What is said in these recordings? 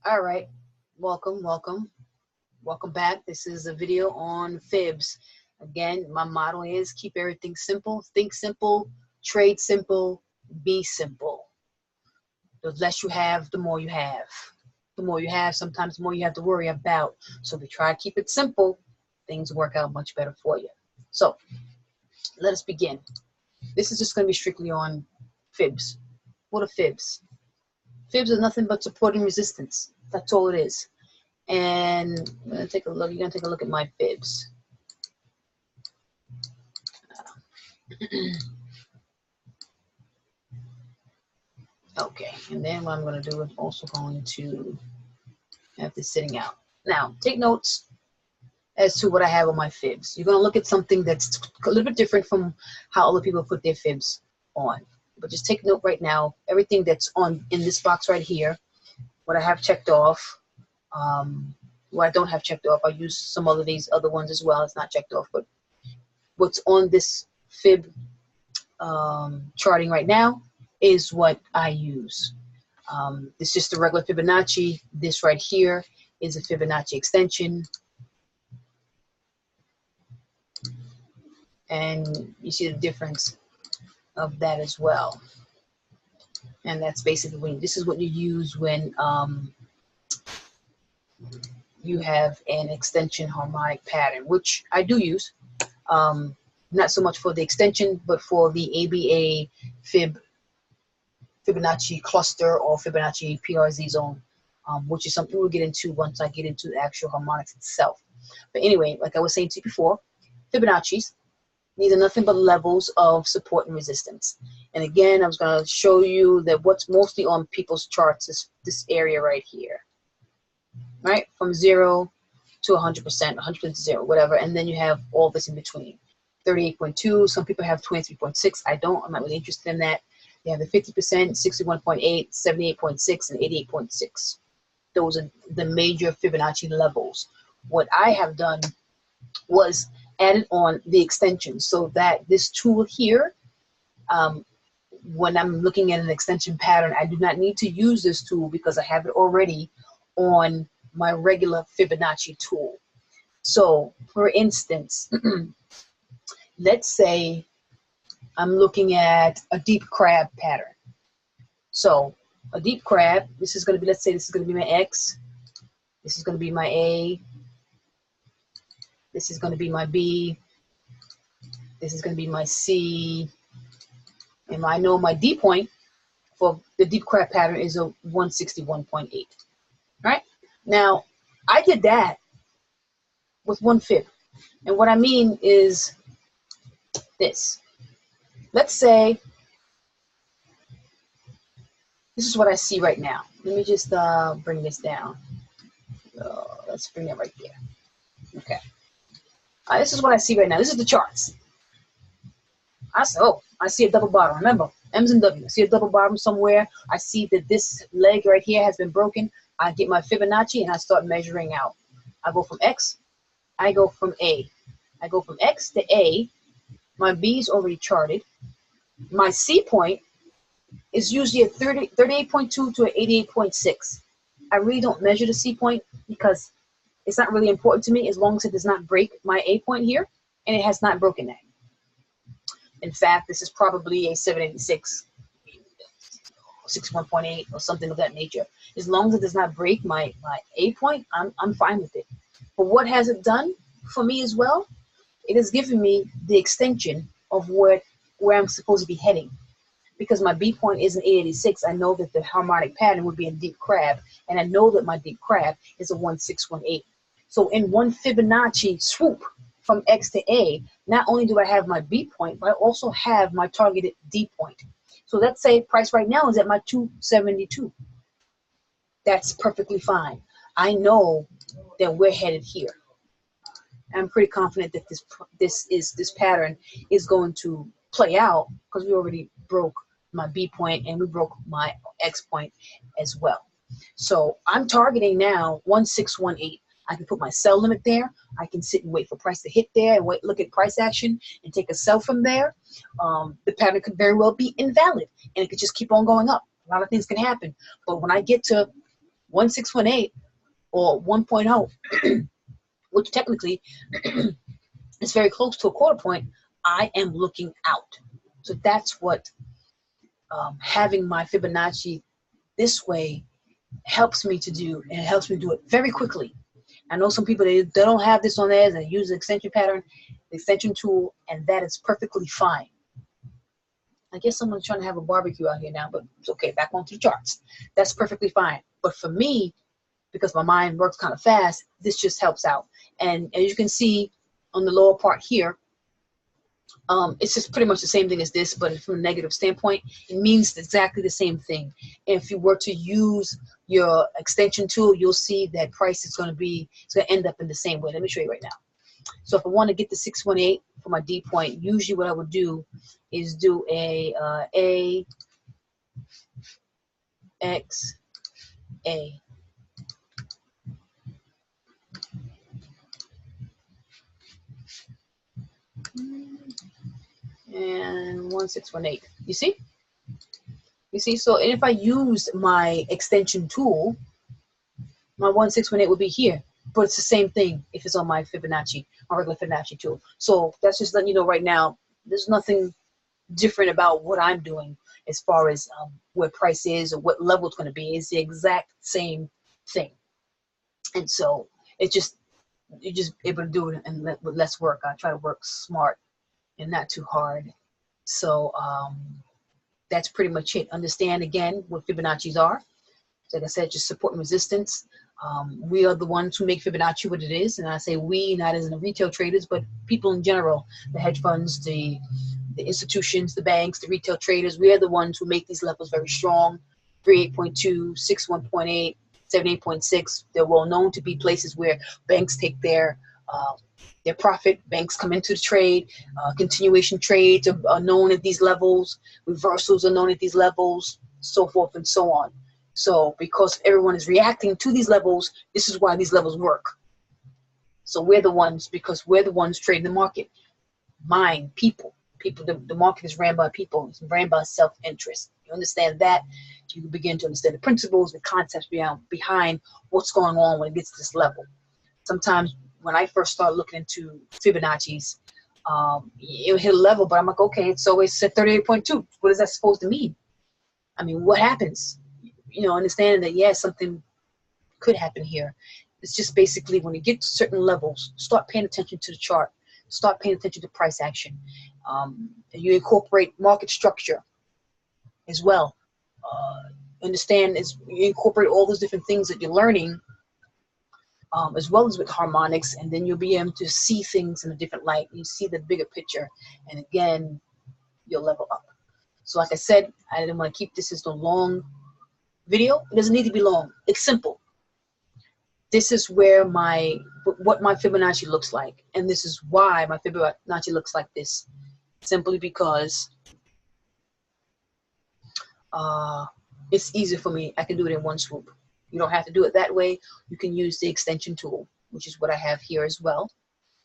All right, welcome back. This is a video on fibs. Again, my motto is keep everything simple, think simple, trade simple, be simple. The less you have, the more you have. The more you have, sometimes the more you have to worry about. So if you try to keep it simple, things work out much better for you. So let us begin. This is just going to be strictly on fibs. What are fibs? Fibs are nothing but support and resistance. That's all it is. And I'm gonna take a look. You're gonna take a look at my fibs. Okay, and then what I'm gonna do is also going to have this sitting out. Now, take notes as to what I have on my fibs. You're gonna look at something that's a little bit different from how other people put their fibs on. But just take note right now. Everything that's on in this box right here, what I have checked off. What I don't have checked off, I'll use some of these other ones as well. It's not checked off, but what's on this fib charting right now is what I use. It's just a regular Fibonacci. This right here is a Fibonacci extension. And you see the difference of that as well. And that's basically when this is what you use when you have an extension harmonic pattern, which I do use, not so much for the extension, but for the ABA Fibonacci cluster or Fibonacci PRZ zone, which is something we'll get into once I get into the actual harmonics itself. But anyway, like I was saying to you before, Fibonacci's, these are nothing but levels of support and resistance. And again, I was going to show you that what's mostly on people's charts is this area right here. Right, from 0 to 100%, 100% to 0, whatever, and then you have all this in between. 38.2, some people have 23.6. I don't. I'm not really interested in that. They have the 50%, 61.8, 78.6, and 88.6. Those are the major Fibonacci levels. What I have done was added on the extension so that this tool here, when I'm looking at an extension pattern, I do not need to use this tool because I have it already on my regular Fibonacci tool. So for instance, let's say I'm looking at a deep crab pattern. So a deep crab, this is going to be, let's say this is going to be my X, this is going to be my A, this is going to be my B, this is going to be my C, and I know my D point for the deep crab pattern is a 161.8, right? Now, I did that with one fib. And what I mean is this. Let's say this is what I see right now. Let me just bring this down. Let's bring it right there. Okay. This is what I see right now. This is the charts. I see a double bottom. Remember, M's and W's. I see a double bottom somewhere. I see that this leg right here has been broken. I get my Fibonacci and I start measuring out. I go from X, I go from A. I go from X to A. My B is already charted. My C point is usually a 38.2 to an 88.6. I really don't measure the C point because it's not really important to me as long as it does not break my A point here, and it has not broken that. In fact, this is probably a 786. 61.8 or something of that nature. As long as it does not break my A point, I'm fine with it. But what has it done for me as well? It has given me the extension of where I'm supposed to be heading. Because my B point is an 886, I know that the harmonic pattern would be a deep crab, and I know that my deep crab is a 1618. So in one Fibonacci swoop from X to A, not only do I have my B point, but I also have my targeted D point. So let's say price right now is at my 272. That's perfectly fine. I know that we're headed here. I'm pretty confident that this pattern is going to play out because we already broke my B point and we broke my X point as well. So I'm targeting now 1618. I can put my sell limit there. I can sit and wait for price to hit there and wait, look at price action and take a sell from there. The pattern could very well be invalid and it could just keep on going up. A lot of things can happen. But when I get to 1618 or 1.0, which technically is very close to a quarter point, I am looking out. So that's what having my Fibonacci this way helps me to do, and it helps me do it very quickly. I know some people, they don't have this on theirs, and they use the extension pattern, the extension tool, and that is perfectly fine. I guess someone's trying to have a barbecue out here now, but it's okay. Back onto the charts. That's perfectly fine. But for me, because my mind works kind of fast, this just helps out. And as you can see on the lower part here, it's just pretty much the same thing as this, but from a negative standpoint, it means exactly the same thing. If you were to use your extension tool, you'll see that price is going to end up in the same way. Let me show you right now. So if I want to get the 618 for my D point, usually what I would do is do a X, A. And 1618. You see? You see? So if I used my extension tool, my 1618 would be here. But it's the same thing if it's on my Fibonacci, my regular Fibonacci tool. So that's just letting you know right now, there's nothing different about what I'm doing as far as where price is or what level it's going to be. It's the exact same thing. And so you're just able to do it with less work. I try to work smart and not too hard. So that's pretty much it. Understand again what Fibonacci's are. Like I said, just support and resistance. We are the ones who make Fibonacci what it is, and I say we, not as in the retail traders, but people in general, the hedge funds, the institutions, the banks, the retail traders. We are the ones who make these levels very strong. 38.2, 61.8, 78.6. They're well known to be places where banks take their profit. Banks come into the trade. Continuation trades are known at these levels. Reversals are known at these levels, so forth and so on. So because everyone is reacting to these levels, this is why these levels work. So we're the ones, because we're the ones trading the market. People, the market is ran by people. It's ran by self-interest. You understand that, you can begin to understand the principles, the concepts behind what's going on when it gets to this level. Sometimes when I first started looking into Fibonacci's, it would hit a level, but I'm like, okay, it's always at 38.2. What is that supposed to mean? I mean, what happens? You know, understanding that, yes, something could happen here. It's just basically when you get to certain levels, start paying attention to the chart, start paying attention to price action. You incorporate market structure as well. Understand as you incorporate all those different things that you're learning, as well as with harmonics, and then you'll be able to see things in a different light. You see the bigger picture, and again, you'll level up. So like I said, I didn't want to keep this as a long video. It doesn't need to be long. It's simple. This is where what my Fibonacci looks like, and this is why my Fibonacci looks like this. Simply because it's easy for me. I can do it in one swoop. You don't have to do it that way. You can use the extension tool, which is what I have here as well,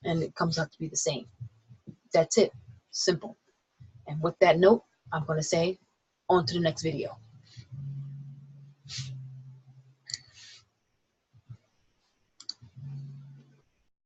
and it comes out to be the same. That's it. Simple. And with that note, I'm going to say on to the next video.